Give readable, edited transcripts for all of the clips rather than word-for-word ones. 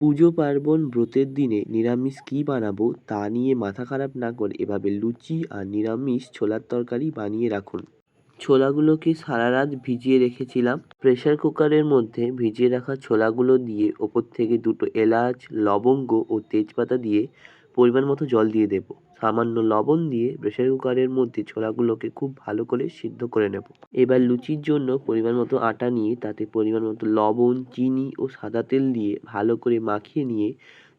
পুজো পার্বণ ব্রতের দিনে নিরামিষ কী বানাবো তা নিয়ে মাথা খারাপ না করে এভাবে লুচি আর নিরামিষ ছোলার তরকারি বানিয়ে রাখুন। ছোলাগুলোকে সারা রাত ভিজিয়ে রেখেছিলাম। প্রেসার কুকারের মধ্যে ভিজিয়ে রাখা ছোলাগুলো দিয়ে ওপর থেকে দুটো এলাচ, লবঙ্গ ও তেজপাতা দিয়ে পরিমাণ মতো জল দিয়ে দেবো। সামান্য লবণ দিয়ে প্রেসার কুকারের মধ্যে ছোলাগুলোকে খুব ভালো করে সিদ্ধ করে নেব। এবার লুচির জন্য পরিমাণ মতো আটা নিয়ে তাতে পরিমাণ মতো লবণ, চিনি ও সাদা তেল দিয়ে ভালো করে মাখিয়ে নিয়ে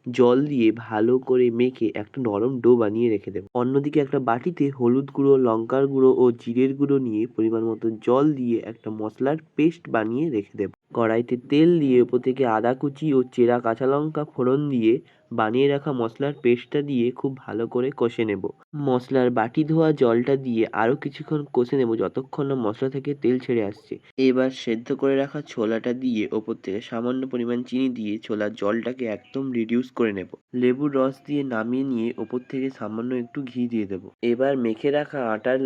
জল দিয়ে ভালো করে মেখে একটা নরম ডো বানিয়ে রেখে দেবো। অন্যদিকে একটা বাটিতে হলুদ গুঁড়ো, লঙ্কার গুঁড়ো ও জিরের গুঁড়ো নিয়ে পরিমাণ মতো জল দিয়ে একটা মশলার পেস্ট বানিয়ে রেখে দেবো। কড়াইতে তেল দিয়ে ওপর থেকে আদা কুচি ও চেরা কাঁচা লঙ্কা ফোড়ন দিয়ে বানিয়ে রাখা মশলার পেস্টটা দিয়ে খুব ভালো করে কষে নেব। মশলার বাটি ধোয়া জলটা দিয়ে আরও কিছুক্ষণ কষে নেব যতক্ষণ না মশলা থেকে তেল ছেড়ে আসছে। এবার সেদ্ধ করে রাখা ছোলাটা দিয়ে ওপর থেকে সামান্য পরিমাণ চিনি দিয়ে ছোলার জলটাকে একদম রিডিউস করে নেব। লেবুর রস দিয়ে নামিয়ে নিয়ে ওপর থেকে সামান্য একটু ঘি দিয়ে দেবো। এবার মেখে রাখা আটার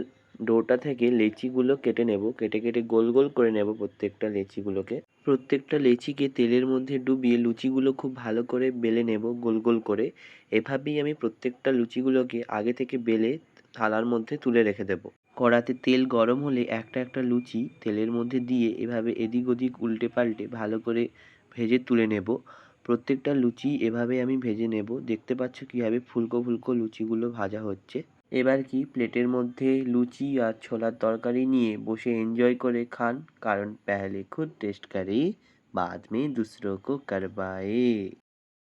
ডোটা থেকে লেচিগুলো কেটে নেব। কেটে কেটে গোল গোল করে নেব প্রত্যেকটা লেচিগুলোকে। প্রত্যেকটা লেচিকে তেলের মধ্যে ডুবিয়ে লুচিগুলো খুব ভালো করে বেলে নেব গোল গোল করে। এভাবেই আমি প্রত্যেকটা লুচিগুলোকে আগে থেকে বেলে থালার মধ্যে তুলে রেখে দেবো। কড়াতে তেল গরম হলে একটা একটা লুচি তেলের মধ্যে দিয়ে এভাবে এদিক ওদিক উল্টে পাল্টে ভালো করে ভেজে তুলে নেব। প্রত্যেকটা লুচি এভাবে আমি ভেজে নেব। দেখতে পাচ্ছ কীভাবে ফুলকো ফুলকো লুচিগুলো ভাজা হচ্ছে। এবার কি প্লেটের মধ্যে লুচি আর ছোলার তরকারি নিয়ে বসে এনজয় করে খান, কারণ পেহলে খুদ টেস্ট করে बाद में दूसरों को करवाए।